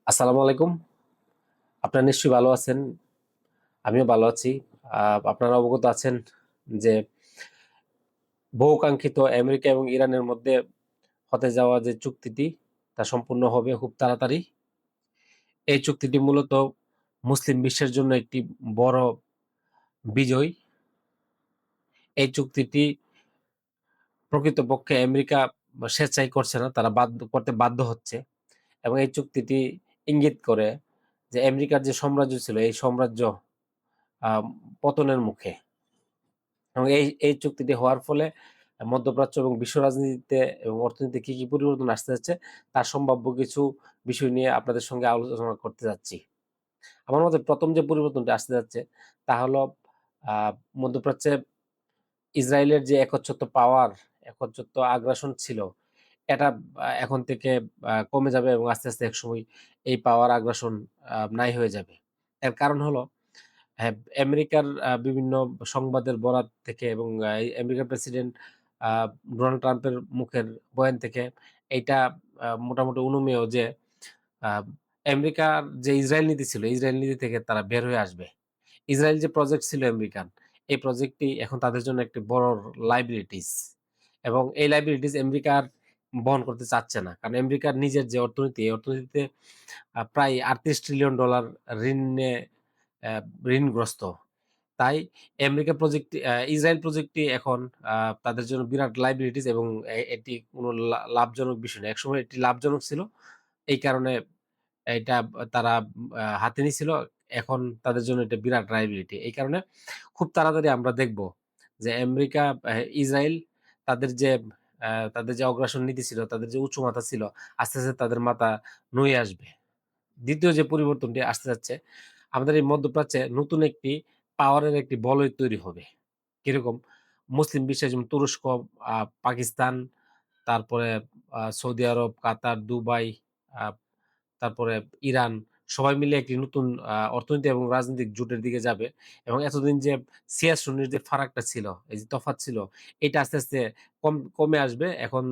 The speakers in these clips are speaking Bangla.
আসসালামু আলাইকুম। আপনারা নিশ্চয়ই ভালো আছেন। আমিও ভালো আছি। আপনারা অবগত আছেন যে বহুকাঙ্ক্ষিত আমেরিকা এবং ইরানের মধ্যে হতে যাওয়া যে চুক্তিটি তা সম্পূর্ণ হবে খুব তাড়াতাড়ি। এই চুক্তিটি মূলত মুসলিম বিশ্বের জন্য একটি বড় বিজয়। এই চুক্তিটি প্রকৃতপক্ষে আমেরিকা স্বেচ্ছায় করছে না, তারা বাধ্য হচ্ছে এবং এই চুক্তিটি ইঙ্গিত করে যে আমেরিকার যে সাম্রাজ্য ছিল এই সাম্রাজ্য আ পতনের মুখে। এবং এই চুক্তিটি হওয়ার ফলে মধ্যপ্রাচ্য এবং বিশ্ব রাজনীতিতে এবং অর্থনীতিতে কি পরিবর্তন আসতে যাচ্ছে তার সম্ভাব্য কিছু বিষয় নিয়ে আপনাদের সঙ্গে আলোচনা করতে যাচ্ছি। আমার মতে ১ম যে পরিবর্তনটা আসতে যাচ্ছে তা হলো আ মধ্যপ্রাচ্যে ইসরায়েলের যে একচ্ছত্র পাওয়ার, একচ্ছত্র আগ্রাসন ছিল এটা এখন থেকে কমে যাবে এবং আস্তে, আস্তে একসময় এই পাওয়ার আগ্রাসন নাই হয়ে যাবে। এর কারণ হলো হ্যাঁ, আমেরিকার বিভিন্ন সংবাদের বরাত থেকে এবং এই আমেরিকার প্রেসিডেন্ট আ ডোনাল্ড ট্রাম্পের মুখের বয়ান থেকে এইটা মোটামুটি অনুমেয় যে আ আমেরিকার যে ইসরায়েল নীতি ছিল, ইসরায়েল নীতি থেকে তারা বের হয়ে আসবে। ইসরায়েল যে প্রজেক্ট ছিল আমেরিকান, এই প্রজেক্টটি এখন তাদের জন্য একটি বড় লায়াবিলিটিস এবং এই লায়াবিলিটিস আমেরিকা আর বহন করতে চাচ্ছে না। কারণ আমেরিকার নিজের যে অর্থনীতি, এই অর্থনীতিতে প্রায় $৩৮ ট্রিলিয়ন ঋণে অ্যা ঋণগ্রস্ত। তাই আমেরিকা প্রজেক্টটি ইসরায়েল প্রজেক্টটি এখন আ তাদের জন্য বিরাট লায়াবিলিটিস এবং এটি কোন লাভজনক বিষয় না। একসময় এটি লাভজনক ছিল। এই কারণে এটা তারা হাতে নিছিল। এখন তাদের জন্য এটা বিরাট লায়াবিলিটি। এই কারণে খুব তাড়াতাড়ি আমরা দেখব যে আমেরিকা, ইসরায়েল তাদের যে তাদের যে অগ্রাসন নীতি ছিল, তাদের যে উঁচু মাথা ছিল, আস্তে, আস্তে তাদের মাথা নুয়ে আসবে। ২য় যে পরিবর্তনটি আসতে যাচ্ছে, আমাদের এই মধ্যপ্রাচ্যে নতুন একটি পাওয়ারের একটি বলয় তৈরি হবে। কিরকম? মুসলিম বিশ্বে যেমন তুরস্ক, আ পাকিস্তান, তারপরে সৌদি আরব, কাতার, দুবাই, আ তারপরে ইরান সবাই মিলে একটি নতুন অর্থনৈতিক এবং রাজনৈতিক জোটের দিকে যাবে এবং এতদিন যে সিয়াসুন্নির যে ফারাকটা ছিল, এই যে তফাৎ ছিল, এটা আস্তে, আস্তে কমে আসবে। এখন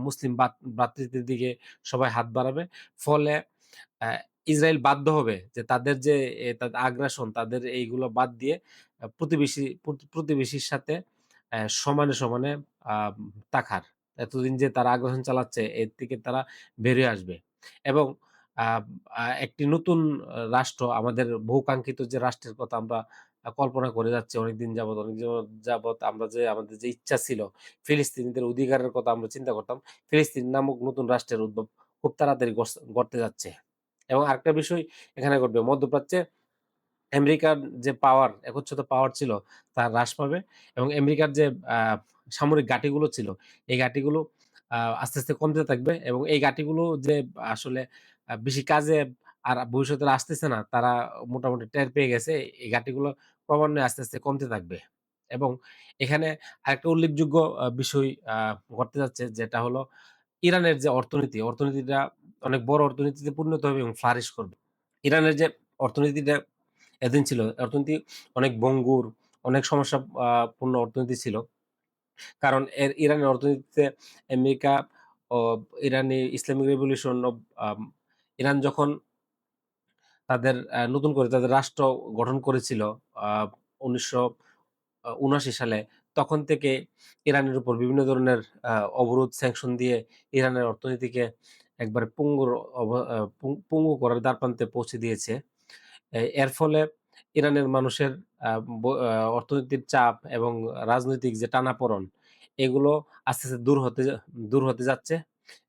মুসলিম ভ্রাতৃত্বের দিকে সবাই হাত বাড়াবে। ফলে অ্যা ইসরায়েল বাধ্য হবে যে তাদের যে তাদের আগ্রাসন, তাদের এইগুলো বাদ দিয়ে প্রতিবেশীর সাথে সমানে, সমানে আ তাকার। এতদিন যে তারা আগ্রাসন চালাচ্ছে এর থেকে তারা বেরিয়ে আসবে। এবং আ একটি নতুন রাষ্ট্র আমাদের বহুকাঙ্ক্ষিত যে রাষ্ট্রের কথা আমরা কল্পনা করে যাচ্ছি অনেকদিন যাবৎ আমরা যে আমাদের যে ইচ্ছা ছিল ফিলিস্তিনিদের অধিকারের কথা আমরা চিন্তা করতাম। ফিলিস্তিন নামক নতুন রাষ্ট্রের উদ্ভব খুব তাড়াতাড়ি ঘটতে যাচ্ছে। এবং আরেকটা বিষয় এখানে ঘটবে। মধ্যপ্রাচ্যে আমেরিকার যে পাওয়ার, একচ্ছত্র পাওয়ার ছিল তা হ্রাস পাবে এবং আমেরিকার যে আ সামরিক ঘাঁটিগুলো ছিল, এই ঘাঁটিগুলো আস্তে, আস্তে কমতে থাকবে এবং এই ঘাঁটিগুলো যে আসলে বেশি কাজে আর ভবিষ্যতে আসতেছে না, তারা মোটামুটি টের পেয়ে গেছে। এই ঘাঁটিগুলো ক্রমান্বয়ে আস্তে, আস্তে কমতে থাকবে এবং এখানে আরেকটা উল্লেখযোগ্য বিষয় ঘটতে যাচ্ছে যেটা হলো ইরানের যে অর্থনীতিটা অনেক বড় অর্থনীতিতে পরিণত হবে এবং ফ্লারিশ করবে। ইরানের যে অর্থনীতিটা এতদিন ছিল, অর্থনীতি অনেক ভঙ্গুর, অনেক সমস্যা পূর্ণ অর্থনীতি ছিল। কারণ ইরানের অর্থনীতিতে আমেরিকা ও ইরানি ইসলামিক রেভলিউশন আম ইরান যখন নতুন করে তাদের রাষ্ট্র গঠন করেছিল আ ১৯৭৯ সালে, তখন থেকে ইরানের উপর বিভিন্ন ধরনের অবরোধ, স্যাংশন দিয়ে ইরানের অর্থনীতিকে একবারে পঙ্গুর অব আ পঙ্গু করার দ্বারপ্রান্তে পৌঁছে দিয়েছে। এর ফলে ইরানের মানুষের আ ব আ অর্থনৈতিক চাপ এবং রাজনৈতিক যে টানাপোড়েন, এগুলো আস্তে, আস্তে দূর হতে যাচ্ছে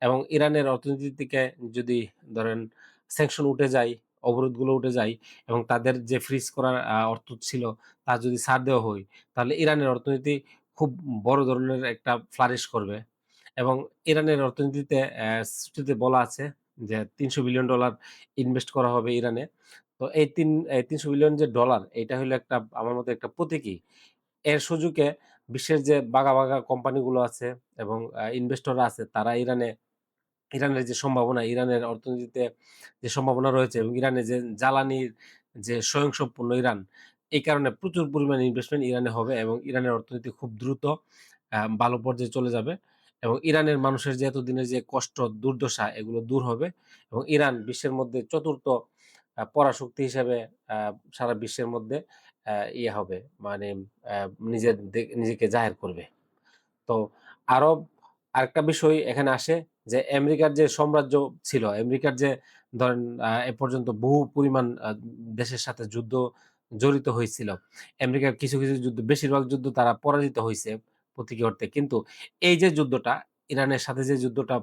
এবং ইরানের অর্থনীতি থেকে যদি ধরেন স্যাংশন উঠে যায়, অবরোধগুলো উঠে যায় এবং তাদের যে ফ্রিজ করার অর্থ ছিল, তা যদি ছাড় দেওয়া হয়, তাহলে ইরানের অর্থনীতি খুব বড় ধরনের একটা ফ্লারিশ করবে এবং ইরানের অর্থনীতিতে সূচিতে বলা আছে যে $৩০০ বিলিয়ন ইনভেস্ট করা হবে ইরানে। তো এই ৩০০ বিলিয়ন যে ডলার এটা হইলো একটা আমার মতে একটা প্রতীকী। এর সুযোগে বিশ্বের যে বাঘা, বাঘা কোম্পানিগুলো আছে এবং ইনভেস্টররা আছে তারা ইরানের যে সম্ভাবনা, ইরানের অর্থনীতিতে যে সম্ভাবনা রয়েছে এবং ইরানের যে জ্বালানির যে স্বয়ংসম্পূর্ণ ইরান, এই কারণে প্রচুর পরিমাণে ইনভেস্টমেন্ট ইরানে হবে এবং ইরানের অর্থনীতি খুব দ্রুত ভালো পর্যায়ে চলে যাবে এবং ইরানের মানুষের যে এতদিনের যে কষ্ট, দুর্দশা এগুলো দূর হবে এবং ইরান বিশ্বের মধ্যে ৪র্থ পরাশক্তি হিসেবে আ সারা বিশ্বের মধ্যে ইয়ে হবে মানে আ নিজেকে জাহের করবে। তো আরব আরেকটা বিষয় এখানে আসে যে আমেরিকার যে সাম্রাজ্য ছিল, আমেরিকার যে ধরেন এ পর্যন্ত বহু পরিমাণ দেশের সাথে যুদ্ধ জড়িত হয়েছিল। আমেরিকার কিছু যুদ্ধ বেশিরভাগ যুদ্ধ তারা পরাজিত হইছে প্রতীকী অর্থে। কিন্তু এই যে যুদ্ধটা ইরানের সাথে যে যুদ্ধটা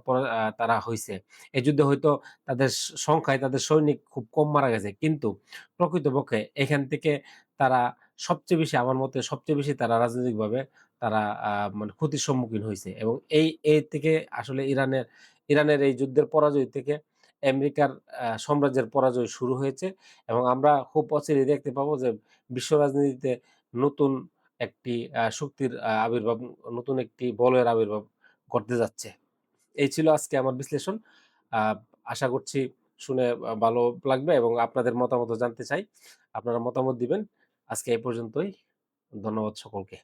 তারা হইছে, এই যুদ্ধে হয়তো তাদের সংখ্যায় তাদের সৈনিক খুব কম মারা গেছে। কিন্তু প্রকৃতপক্ষে এখান থেকে তারা সবচেয়ে বেশি আমার মতে সবচেয়ে বেশি তারা রাজনৈতিকভাবে তারা আ মানে ক্ষতির সম্মুখীন হইছে এবং এই থেকে আসলে ইরানের এই যুদ্ধের পরাজয় থেকে আমেরিকার সাম্রাজ্যের পরাজয় শুরু হয়েছে এবং আমরা খুব অচিরেই দেখতে পাবো যে বিশ্ব রাজনীতিতে নতুন একটি শক্তির আবির্ভাব, নতুন একটি বলয়ের আবির্ভাব ঘটতে যাচ্ছে। এই ছিল আজকে আমার বিশ্লেষণ। আ আশা করছি শুনে ভালো লাগবে এবং আপনাদের মতামতও জানতে চাই। আপনারা মতামত দিবেন। আজকে এই পর্যন্তই। ধন্যবাদ সকলকে।